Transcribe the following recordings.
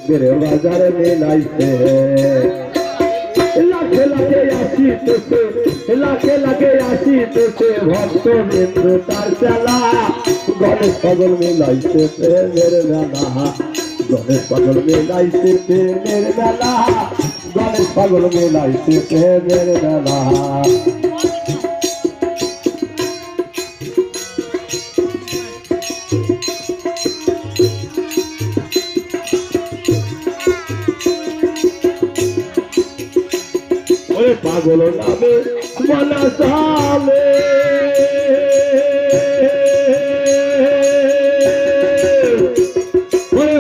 मेरे बाजार में लाइसे लाखे लाखे आशीष लाखे लाखे आशीष भक्त बिंदु तार चला गणेश पगल में लाइसे मेरे मेला गणेश पगल में लाइसे मेरे मेला गणेश पगल में लाइसे मेरे मेला पागल नामे मना साले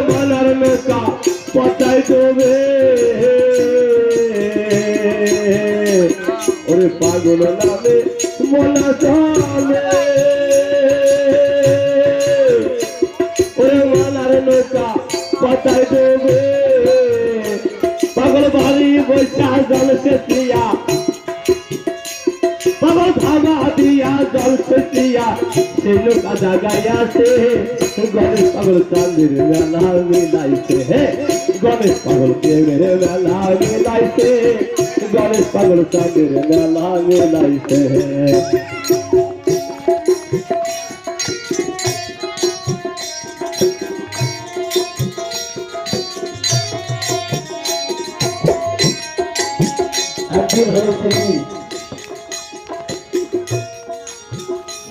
मनार नौका पताई देवे पागल नामे मना साले मनार नौका पताई देवे पागल भारी बैठा जल से दिया पागल भागा दिया जल से दिया तीनों का जगाया से गणेश पागल चांदी मेला मिलाइसे है गणेश पागल के मेरे मेला मिलाइसे गणेश पागल चांदी मेला मिलाइसे है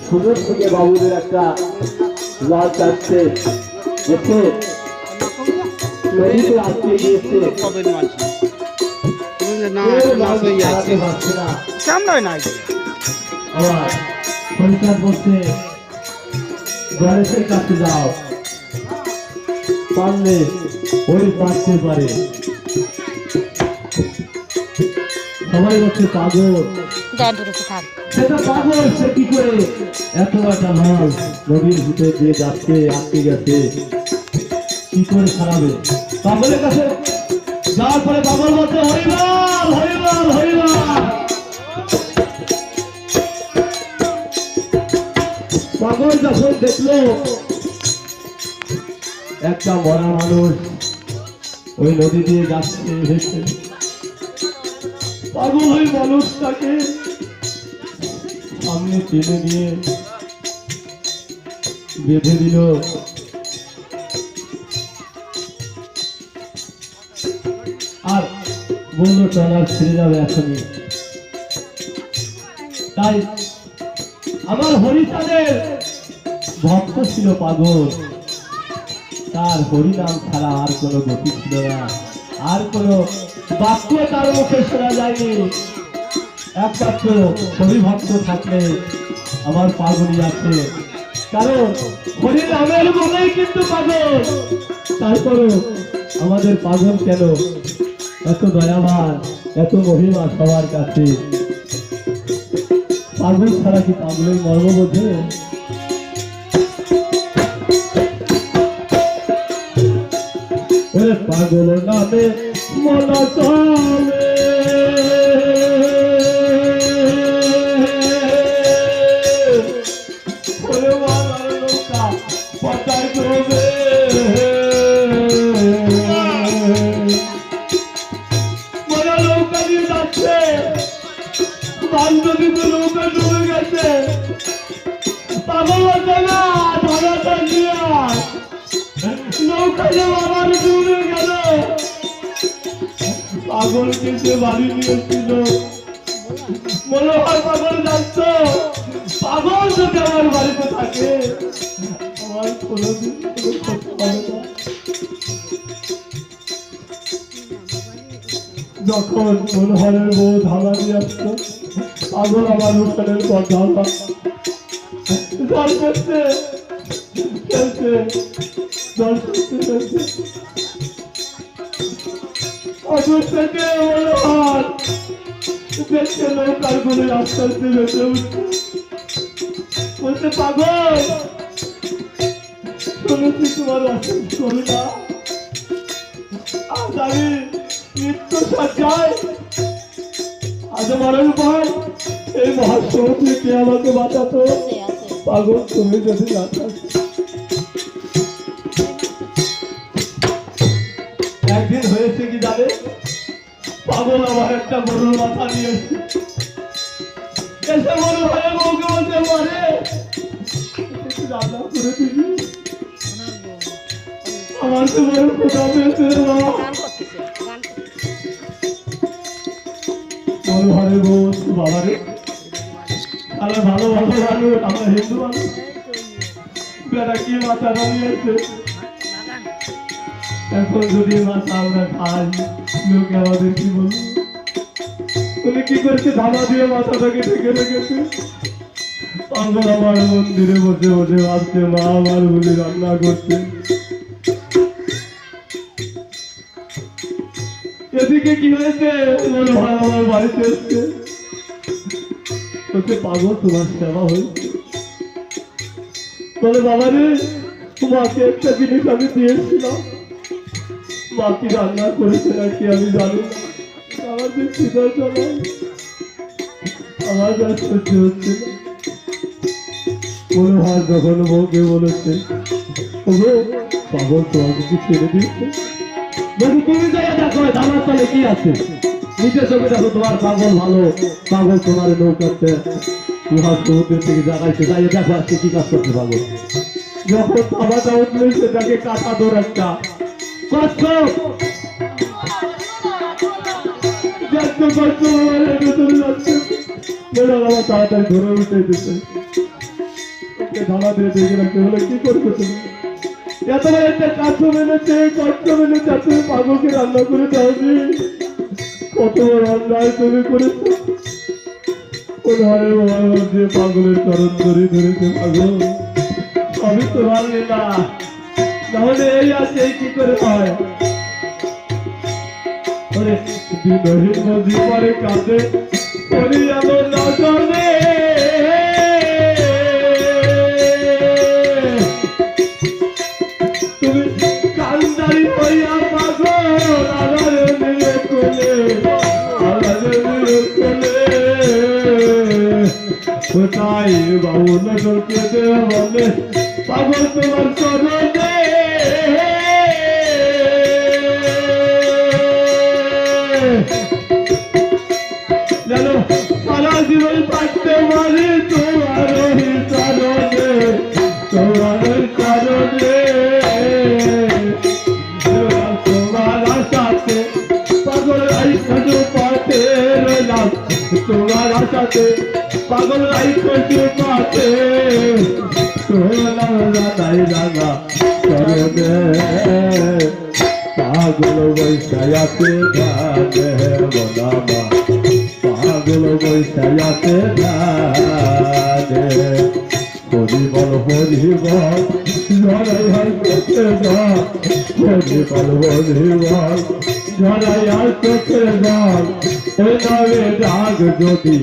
সুদূর থেকে বাবুদের একটা লাশ আসছে এসে নদীতে আটকে গিয়েছে আবার পরিষ্কার করতে গণেশের কাছে যাও পারলে ওই পারতে পারে সবাই হচ্ছে পাগল সেটা পাগল সে কি করে এত একটা মাল নদীর ভিতরে দিয়ে যাচ্ছে আটকে গেছে কি করে ছাড়াবে পাগলের কাছে যাওয়ার পরে পাগল বলছে হরিবল হরিবল হরিবল পাগল যখন দেখলো একটা মরা মানুষ ওই নদী দিয়ে যাচ্ছে ভেসে পাগল ওই মানুষটাকে সামনে টেনে নিয়ে বেঁধে দিল আর বলল ট্রলার ছেড়ে যাবে এখনই তাই আমার হরিচাঁদের ভক্ত ছিল পাগল তার হরিনাম ছাড়া আর কোনো গতি ছিল না আর কোনো বাক্য তার মুখে শোনা যায়নি একমাত্র হরি ভক্ত থাকলে আমার পাগলই আছে কারণ হরি নামের বলেই কিন্তু পাগল তারপরও আমাদের পাগল কেন এত দয়াবান এত মহিমা সবার কাছে পাগল ছাড়া কি পাগলের মর্ম বোঝে পাগল নামে মনা চলে পতায় ডোবে মনে নৌকা দিয়ে যাচ্ছে বান্ধবী তো নৌকা ডুবে গেছে পাগল হচ্ছে না ধরাটা দিয়ে নৌকা যে আবার ডুবে গেল পাগল কিন্তু বাড়ি নিয়েছিল মনে হয় পাগল যাচ্ছ পাগল যদি আমার বাড়িতে থাকে আমার কোনোদিন যখন মনোহরের বউ ধারা দিয়ে আসতো পাগল আমার উঠানের পর ধারা জল করতে খেলতে জল করতে খেলতে অদূর থেকে মনোহর দেখতে নৌকার করে আস্তে আস্তে বেঁচে উঠছে বলতে পাগল শুনেছি তোমার অসুখ করুণা আজ আমি মৃত্যু সজ্জায় আজ মরণ ভয় এই মহাসমুদ্রে কে আমাকে বাঁচাতো পাগল তুমি যদি না থাকো একদিন হয়েছে কি জানে, পাগল আমার একটা গরুর মাথা নিয়ে এসে মনে হয় বউকে বলতে পারে রান্না করে দিবি, আমার তো বড় খোদা পেয়েছে রে বাবা। বড় ঘরে বউ বাবা রে, আরে ভালো ভালো ভালো, আমরা হিন্দু মানুষ, বেটা কি মাথা নিয়েছে। এখন যদি মাথা আমরা খাই, লোকে আমাদের কি বলবো? উনি কি করছে, ধামা দিয়ে মাথাটাকে ঢেকে রেখেছে। পাগল আমার মন্দিরে বসে বসে ভাবছে মা আমার বলে রান্না করছে। এদিকে কি হয়েছে, মনে হয় আমার বাড়িতে এসছে, বলছে পাগল তোমার সেবা হয়েছে। বলে বাবা রে, মাকে একটা জিনিস আমি দিয়েছিলাম, মা কি রান্না করেছে নাকি আমি জানি না, আমার যে খিদা চলে আমার যা সহ্য হচ্ছে না। মনে হয় যখন বউকে বলেছে ওগো পাগল তোমাকে কি ছেড়ে দিয়েছে, বলছি তুমি যাই দেখো আমার তলে কি আছে, নিজের চোখে দেখো তোমার পাগল ভালো, পাগল তোমার নৌকাতে তোমার সমুদ্রের থেকে জাগাইছে, যাই দেখো আজকে কি কাজ করছে পাগল। যখন খাবারটা উঠলে সেটাকে কাটা দোর একটা কষ্ট তাড়াতাড়ি ধরে উঠে দিতে ধারা দিয়ে দেখে রাখতে হলে কি করবে তুমি, এত বড় একটা কাজ মেনেছে, কষ্ট মেনেছে, তুমি পাগলকে রান্না করে দাওনি, কত বড় অন্যায় তুমি করেছো। যে পাগলের চরণ ধরে ধরেছে পাগল, সবই তোমার লীলা, তাহলে এই আছে কি করে হয়। বিনহীন নদী পরে কাঁদে করি এমন না জানে, তুমি কান্দারি হইয়া পাগল আধার নিয়ে কোলে, আধার নিয়ে কোলে কোথায় বাবু নজরকে দে বলে পাগল তোমার চরণে। জানো সারা জীবন থাকতে পারি তোমার চরণে, তোমার চরণে, তোমার আশাতে পাগল আইসু পাতে রইলাম, তোমার আশাতে পাগল আইসু পাতে রইলাম, রাধাই রাধা চরণে পাগল বৈশায়াতে ধানে বনামা, পাগল বৈশায়াতে ধানে হরিবল হরিবল ঝড়াই হার চোখে জল, হরিবল হরিবল ঝড়াই হার চোখে জল, এ নবে ডাক যদি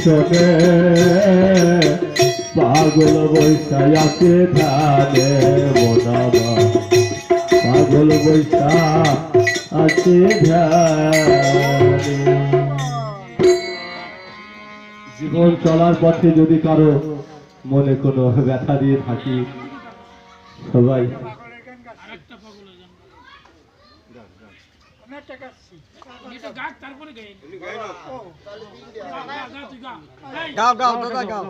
শোনে পাগল বৈশায়াতে ধানে বনামা, পাগল বৈশা আছে জীবন চলার পথে যদি কারো মনে কোনো ব্যথা দিয়ে থাকি, সবাই গাও গাও দাদা গাও।